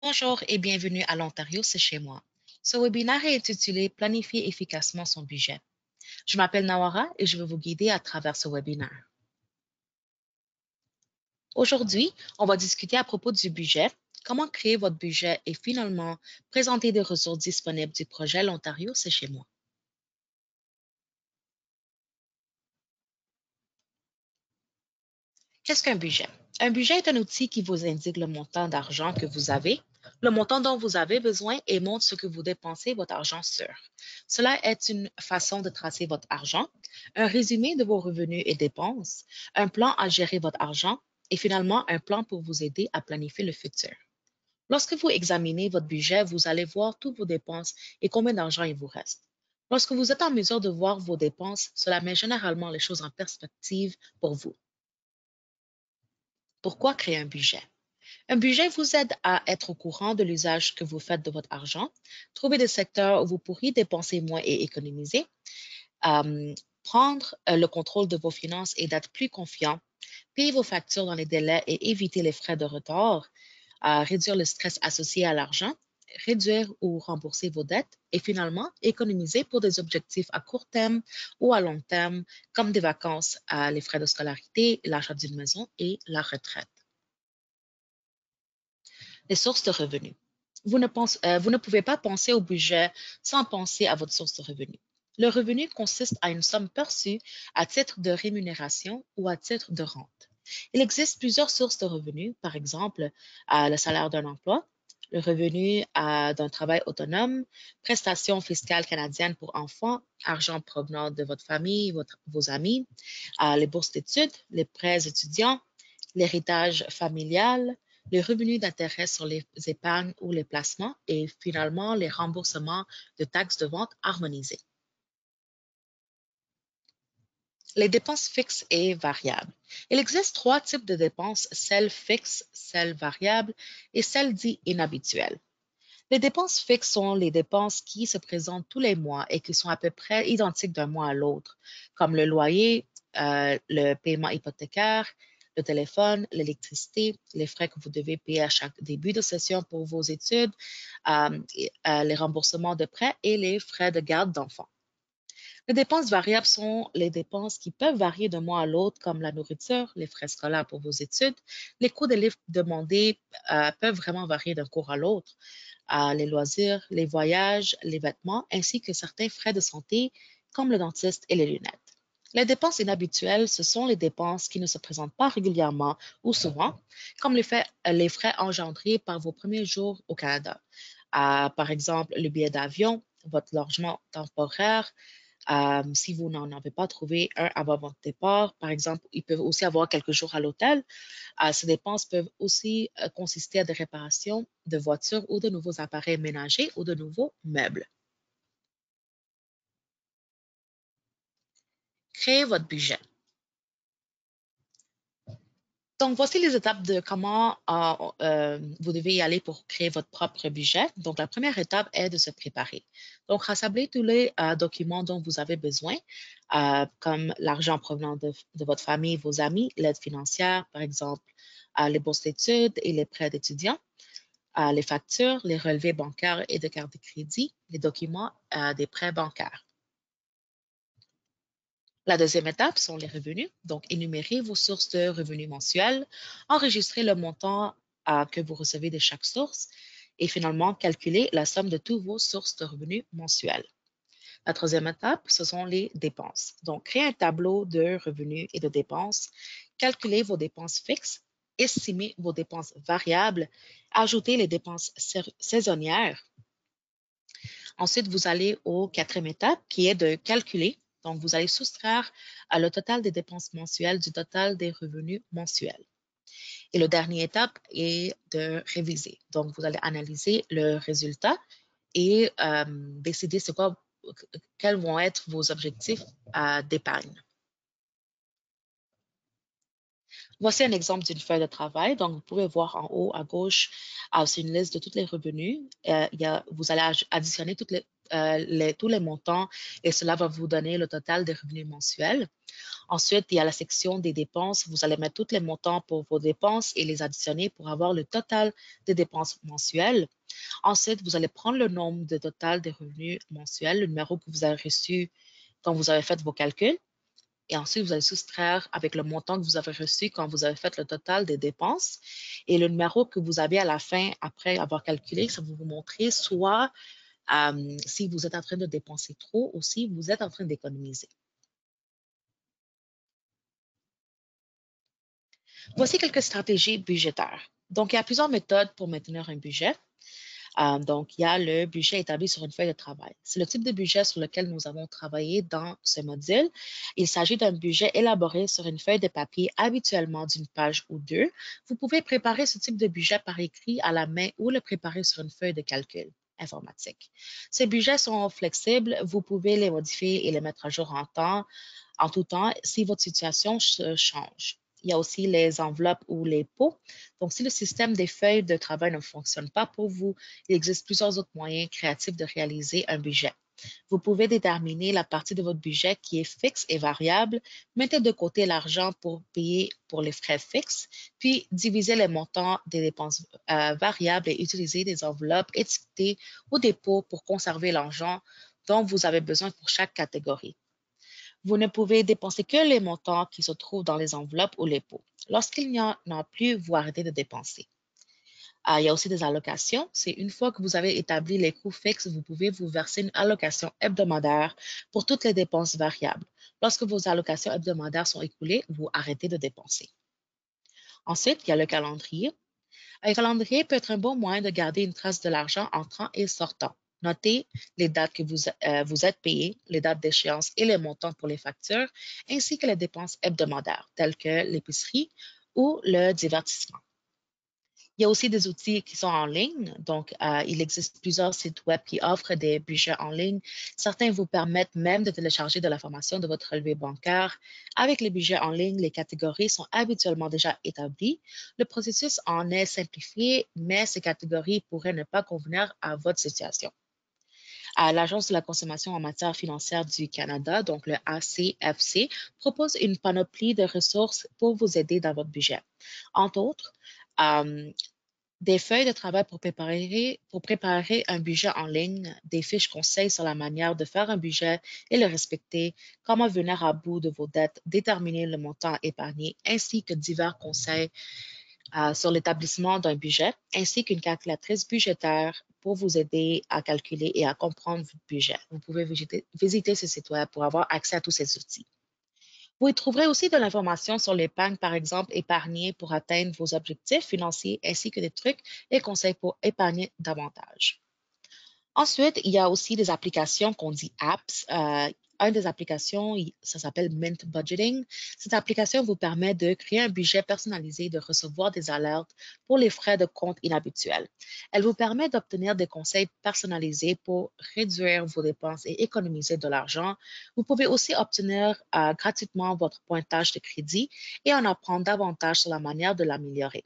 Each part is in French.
Bonjour et bienvenue à l'Ontario, c'est chez moi. Ce webinaire est intitulé Planifier efficacement son budget. Je m'appelle Nawara et je vais vous guider à travers ce webinaire. Aujourd'hui, on va discuter à propos du budget, comment créer votre budget et finalement présenter des ressources disponibles du projet L'Ontario, c'est chez moi. Qu'est-ce qu'un budget? Un budget est un outil qui vous indique le montant d'argent que vous avez, le montant dont vous avez besoin et montre ce que vous dépensez votre argent sur. Cela est une façon de tracer votre argent, un résumé de vos revenus et dépenses, un plan à gérer votre argent et finalement un plan pour vous aider à planifier le futur. Lorsque vous examinez votre budget, vous allez voir toutes vos dépenses et combien d'argent il vous reste. Lorsque vous êtes en mesure de voir vos dépenses, cela met généralement les choses en perspective pour vous. Pourquoi créer un budget? Un budget vous aide à être au courant de l'usage que vous faites de votre argent, trouver des secteurs où vous pourriez dépenser moins et économiser, prendre le contrôle de vos finances et d'être plus confiant, payer vos factures dans les délais et éviter les frais de retard, réduire le stress associé à l'argent, réduire ou rembourser vos dettes et finalement économiser pour des objectifs à court terme ou à long terme comme des vacances, les frais de scolarité, l'achat d'une maison et la retraite. Les sources de revenus. Vous ne pouvez pas penser au budget sans penser à votre source de revenus. Le revenu consiste à une somme perçue à titre de rémunération ou à titre de rente. Il existe plusieurs sources de revenus, par exemple le salaire d'un emploi, le revenu d'un travail autonome, prestations fiscales canadiennes pour enfants, argent provenant de votre famille, vos amis, les bourses d'études, les prêts étudiants, l'héritage familial, les revenus d'intérêt sur les épargnes ou les placements et finalement les remboursements de taxes de vente harmonisées. Les dépenses fixes et variables. Il existe trois types de dépenses, celles fixes, celles variables et celles dites inhabituelles. Les dépenses fixes sont les dépenses qui se présentent tous les mois et qui sont à peu près identiques d'un mois à l'autre, comme le loyer, le paiement hypothécaire, le téléphone, l'électricité, les frais que vous devez payer à chaque début de session pour vos études, les remboursements de prêts et les frais de garde d'enfants. Les dépenses variables sont les dépenses qui peuvent varier d'un mois à l'autre, comme la nourriture, les frais scolaires pour vos études. Les coûts des livres demandés peuvent vraiment varier d'un cours à l'autre. Les loisirs, les voyages, les vêtements, ainsi que certains frais de santé, comme le dentiste et les lunettes. Les dépenses inhabituelles, ce sont les dépenses qui ne se présentent pas régulièrement ou souvent, comme les frais engendrés par vos premiers jours au Canada. Par exemple, le billet d'avion, votre logement temporaire, si vous n'en avez pas trouvé un avant votre départ, par exemple, ils peuvent aussi avoir quelques jours à l'hôtel. Ces dépenses peuvent aussi consister à des réparations de voitures ou de nouveaux appareils ménagers ou de nouveaux meubles. Créez votre budget. Donc, voici les étapes de comment vous devez y aller pour créer votre propre budget. Donc, la première étape est de se préparer. Donc, rassemblez tous les documents dont vous avez besoin, comme l'argent provenant de votre famille, vos amis, l'aide financière, par exemple, les bourses d'études et les prêts d'étudiants, les factures, les relevés bancaires et de carte de crédit, les documents des prêts bancaires. La deuxième étape sont les revenus. Donc, énumérez vos sources de revenus mensuels, enregistrez le montant que vous recevez de chaque source et finalement, calculez la somme de toutes vos sources de revenus mensuels. La troisième étape, ce sont les dépenses. Donc, créez un tableau de revenus et de dépenses, calculez vos dépenses fixes, estimez vos dépenses variables, ajoutez les dépenses saisonnières. Ensuite, vous allez au quatrième étape qui est de calculer. Donc, vous allez soustraire le total des dépenses mensuelles du total des revenus mensuels. Et la dernière étape est de réviser. Donc, vous allez analyser le résultat et décider quels vont être vos objectifs d'épargne. Voici un exemple d'une feuille de travail. Donc, vous pouvez voir en haut à gauche, c'est une liste de tous les revenus. Vous allez additionner tous les montants et cela va vous donner le total des revenus mensuels. Ensuite, il y a la section des dépenses. Vous allez mettre tous les montants pour vos dépenses et les additionner pour avoir le total des dépenses mensuelles. Ensuite, vous allez prendre le nombre de total des revenus mensuels, le numéro que vous avez reçu quand vous avez fait vos calculs. Et ensuite, vous allez soustraire avec le montant que vous avez reçu quand vous avez fait le total des dépenses. Et le numéro que vous avez à la fin, après avoir calculé, ça va vous montrer soit si vous êtes en train de dépenser trop ou si vous êtes en train d'économiser. Voici quelques stratégies budgétaires. Donc, il y a plusieurs méthodes pour maintenir un budget. Donc, il y a le budget établi sur une feuille de travail. C'est le type de budget sur lequel nous avons travaillé dans ce module. Il s'agit d'un budget élaboré sur une feuille de papier, habituellement d'une page ou deux. Vous pouvez préparer ce type de budget par écrit à la main ou le préparer sur une feuille de calcul informatique. Ces budgets sont flexibles. Vous pouvez les modifier et les mettre à jour en tout temps si votre situation change. Il y a aussi les enveloppes ou les pots. Donc, si le système des feuilles de travail ne fonctionne pas pour vous, il existe plusieurs autres moyens créatifs de réaliser un budget. Vous pouvez déterminer la partie de votre budget qui est fixe et variable, mettez de côté l'argent pour payer pour les frais fixes, puis divisez les montants des dépenses variables et utilisez des enveloppes étiquetées ou des pots pour conserver l'argent dont vous avez besoin pour chaque catégorie. Vous ne pouvez dépenser que les montants qui se trouvent dans les enveloppes ou les pots. Lorsqu'il n'y en a plus, vous arrêtez de dépenser. Il y a aussi des allocations. C'est une fois que vous avez établi les coûts fixes, vous pouvez vous verser une allocation hebdomadaire pour toutes les dépenses variables. Lorsque vos allocations hebdomadaires sont écoulées, vous arrêtez de dépenser. Ensuite, il y a le calendrier. Un calendrier peut être un bon moyen de garder une trace de l'argent entrant et sortant. Notez les dates que vous êtes payé, les dates d'échéance et les montants pour les factures, ainsi que les dépenses hebdomadaires, telles que l'épicerie ou le divertissement. Il y a aussi des outils qui sont en ligne. Donc, il existe plusieurs sites web qui offrent des budgets en ligne. Certains vous permettent même de télécharger de l'information de votre relevé bancaire. Avec les budgets en ligne, les catégories sont habituellement déjà établies. Le processus en est simplifié, mais ces catégories pourraient ne pas convenir à votre situation. L'Agence de la consommation en matière financière du Canada, donc le ACFC, propose une panoplie de ressources pour vous aider dans votre budget. Entre autres, euh, des feuilles de travail pour préparer un budget en ligne, des fiches conseils sur la manière de faire un budget et le respecter, comment venir à bout de vos dettes, déterminer le montant épargné, ainsi que divers conseils sur l'établissement d'un budget, ainsi qu'une calculatrice budgétaire pour vous aider à calculer et à comprendre votre budget. Vous pouvez visiter ce site web pour avoir accès à tous ces outils. Vous y trouverez aussi de l'information sur l'épargne, par exemple, épargner pour atteindre vos objectifs financiers, ainsi que des trucs et conseils pour épargner davantage. Ensuite, il y a aussi des applications qu'on dit apps. Une des applications, ça s'appelle Mint Budgeting. Cette application vous permet de créer un budget personnalisé, de recevoir des alertes pour les frais de compte inhabituels. Elle vous permet d'obtenir des conseils personnalisés pour réduire vos dépenses et économiser de l'argent. Vous pouvez aussi obtenir gratuitement votre pointage de crédit et en apprendre davantage sur la manière de l'améliorer.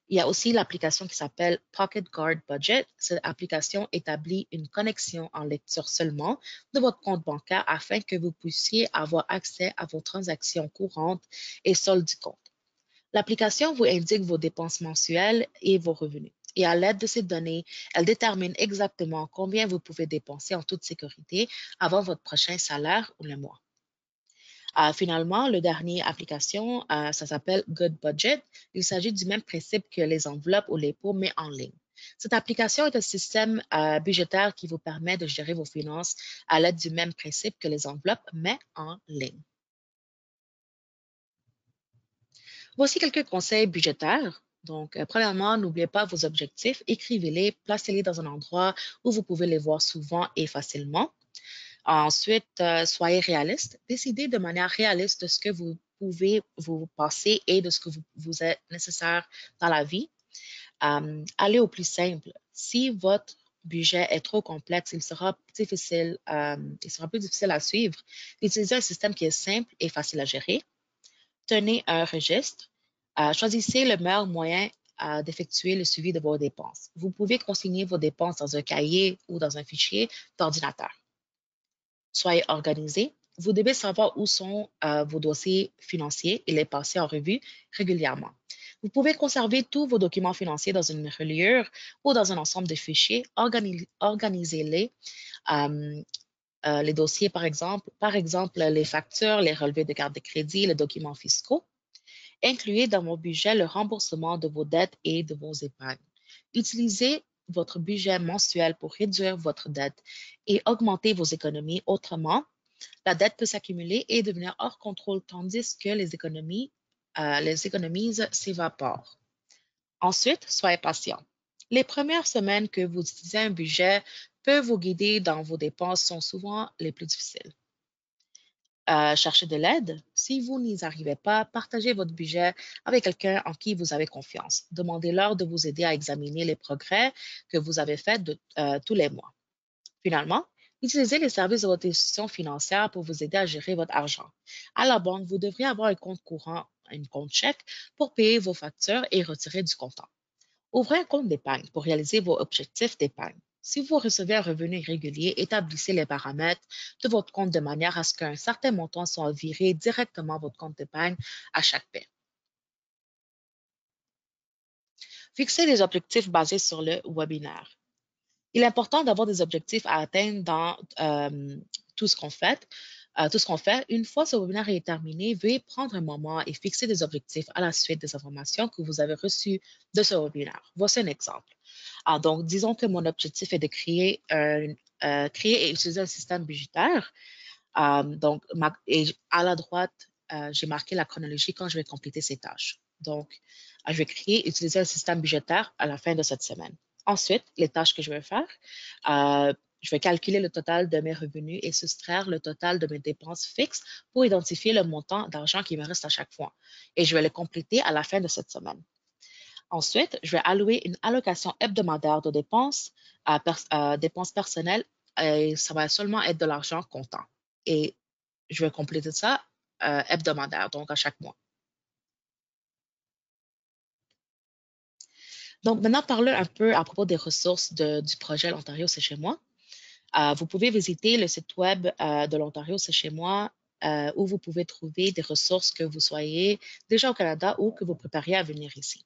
Il y a aussi l'application qui s'appelle Pocket Guard Budget. Cette application établit une connexion en lecture seulement de votre compte bancaire afin que vous puissiez avoir accès à vos transactions courantes et soldes du compte. L'application vous indique vos dépenses mensuelles et vos revenus. Et à l'aide de ces données, elle détermine exactement combien vous pouvez dépenser en toute sécurité avant votre prochain salaire ou le mois. Finalement, le dernier application, ça s'appelle Good Budget. Il s'agit du même principe que les enveloppes ou les pots, mais en ligne. Cette application est un système budgétaire qui vous permet de gérer vos finances à l'aide du même principe que les enveloppes, mais en ligne. Voici quelques conseils budgétaires. Donc, premièrement, n'oubliez pas vos objectifs, écrivez-les, placez-les dans un endroit où vous pouvez les voir souvent et facilement. Ensuite, soyez réaliste. Décidez de manière réaliste de ce que vous pouvez vous passer et de ce que vous êtes nécessaire dans la vie. Allez au plus simple. Si votre budget est trop complexe, il sera plus difficile à suivre. Utilisez un système qui est simple et facile à gérer. Tenez un registre. Choisissez le meilleur moyen d'effectuer le suivi de vos dépenses. Vous pouvez consigner vos dépenses dans un cahier ou dans un fichier d'ordinateur. Soyez organisé. Vous devez savoir où sont vos dossiers financiers et les passer en revue régulièrement. Vous pouvez conserver tous vos documents financiers dans une reliure ou dans un ensemble de fichiers. Organisez-les. Les dossiers, par exemple, les factures, les relevés de carte de crédit, les documents fiscaux. Incluez dans vos budgets le remboursement de vos dettes et de vos épargnes. Utilisez votre budget mensuel pour réduire votre dette et augmenter vos économies. Autrement, la dette peut s'accumuler et devenir hors contrôle tandis que les économies s'évaporent. Ensuite, soyez patient. Les premières semaines que vous utilisez un budget peuvent vous guider dans vos dépenses sont souvent les plus difficiles. Cherchez de l'aide. Si vous n'y arrivez pas, partagez votre budget avec quelqu'un en qui vous avez confiance. Demandez-leur de vous aider à examiner les progrès que vous avez faits tous les mois. Finalement, utilisez les services de votre institution financière pour vous aider à gérer votre argent. À la banque, vous devriez avoir un compte courant, un compte chèque pour payer vos factures et retirer du comptant. Ouvrez un compte d'épargne pour réaliser vos objectifs d'épargne. Si vous recevez un revenu irrégulier, établissez les paramètres de votre compte de manière à ce qu'un certain montant soit viré directement à votre compte d'épargne à chaque paie. Fixez des objectifs basés sur le webinaire. Il est important d'avoir des objectifs à atteindre dans tout ce qu'on fait. Une fois ce webinaire est terminé, veuillez prendre un moment et fixer des objectifs à la suite des informations que vous avez reçues de ce webinaire. Voici un exemple. Donc, disons que mon objectif est de créer et utiliser un système budgétaire. Et à la droite, j'ai marqué la chronologie quand je vais compléter ces tâches. Donc, je vais créer et utiliser un système budgétaire à la fin de cette semaine. Ensuite, les tâches que je vais faire, je vais calculer le total de mes revenus et soustraire le total de mes dépenses fixes pour identifier le montant d'argent qui me reste à chaque fois. Et je vais le compléter à la fin de cette semaine. Ensuite, je vais allouer une allocation hebdomadaire de dépenses dépenses personnelles et ça va seulement être de l'argent comptant. Et je vais compléter ça hebdomadaire, donc à chaque mois. Donc, maintenant, parlons un peu à propos des ressources du projet L'Ontario, c'est chez moi. Vous pouvez visiter le site web de l'Ontario, c'est chez moi, où vous pouvez trouver des ressources que vous soyez déjà au Canada ou que vous prépariez à venir ici.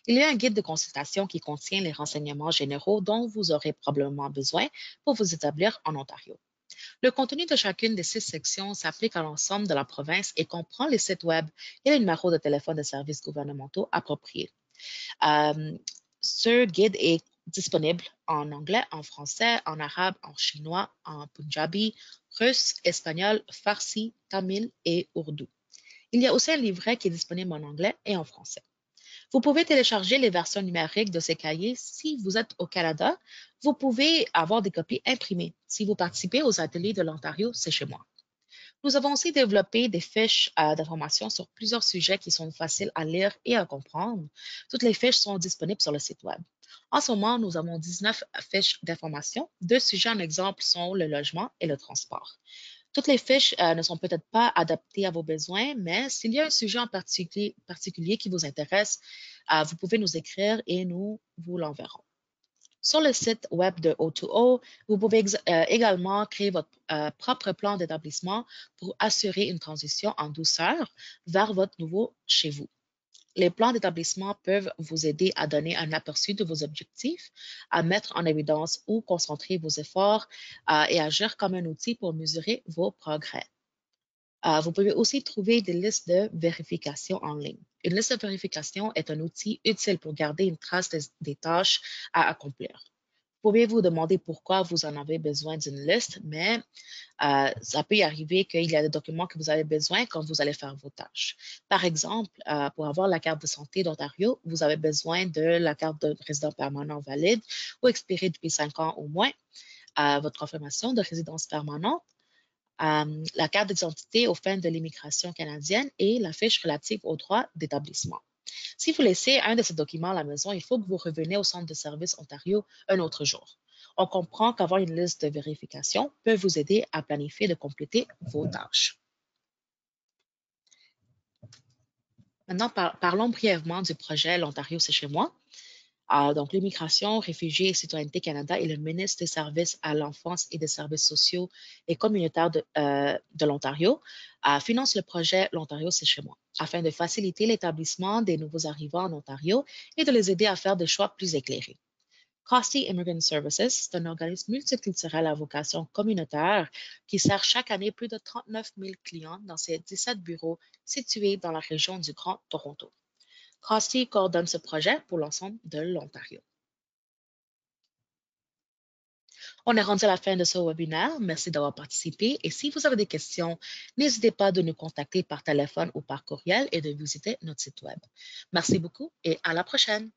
Il y a un guide de consultation qui contient les renseignements généraux dont vous aurez probablement besoin pour vous établir en Ontario. Le contenu de chacune des 6 sections s'applique à l'ensemble de la province et comprend les sites web et les numéros de téléphone des services gouvernementaux appropriés. Ce guide est disponible en anglais, en français, en arabe, en chinois, en punjabi, russe, espagnol, farsi, tamil et ourdou. Il y a aussi un livret qui est disponible en anglais et en français. Vous pouvez télécharger les versions numériques de ces cahiers. Si vous êtes au Canada, vous pouvez avoir des copies imprimées. Si vous participez aux ateliers de l'Ontario, c'est chez moi. Nous avons aussi développé des fiches d'information sur plusieurs sujets qui sont faciles à lire et à comprendre. Toutes les fiches sont disponibles sur le site web. En ce moment, nous avons 19 fiches d'information. 2 sujets en exemple sont le logement et le transport. Toutes les fiches ne sont peut-être pas adaptées à vos besoins, mais s'il y a un sujet en particulier qui vous intéresse, vous pouvez nous écrire et nous vous l'enverrons. Sur le site web de O2O, vous pouvez également créer votre propre plan d'établissement pour assurer une transition en douceur vers votre nouveau chez vous. Les plans d'établissement peuvent vous aider à donner un aperçu de vos objectifs, à mettre en évidence où concentrer vos efforts et agir comme un outil pour mesurer vos progrès. Vous pouvez aussi trouver des listes de vérification en ligne. Une liste de vérification est un outil utile pour garder une trace des tâches à accomplir. Vous pouvez vous demander pourquoi vous en avez besoin d'une liste, mais ça peut y arriver qu'il y a des documents que vous avez besoin quand vous allez faire vos tâches. Par exemple, pour avoir la carte de santé d'Ontario, vous avez besoin de la carte de résident permanent valide ou expirée depuis 5 ans au moins, votre confirmation de résidence permanente, la carte d'identité aux fins de l'immigration canadienne et la fiche relative aux droits d'établissement. Si vous laissez un de ces documents à la maison, il faut que vous reveniez au centre de service Ontario un autre jour. On comprend qu'avoir une liste de vérification peut vous aider à planifier de compléter vos tâches. Maintenant, parlons brièvement du projet L'Ontario, c'est chez moi. Donc, l'immigration, réfugiés et citoyenneté Canada et le ministre des Services à l'enfance et des services sociaux et communautaires de l'Ontario financent le projet L'Ontario, c'est chez moi, afin de faciliter l'établissement des nouveaux arrivants en Ontario et de les aider à faire des choix plus éclairés. Costi Immigrant Services, c'est un organisme multiculturel à vocation communautaire qui sert chaque année plus de 39 000 clients dans ses 17 bureaux situés dans la région du Grand Toronto. Costi coordonne ce projet pour l'ensemble de l'Ontario. On est rendu à la fin de ce webinaire. Merci d'avoir participé et si vous avez des questions, n'hésitez pas de nous contacter par téléphone ou par courriel et de visiter notre site web. Merci beaucoup et à la prochaine.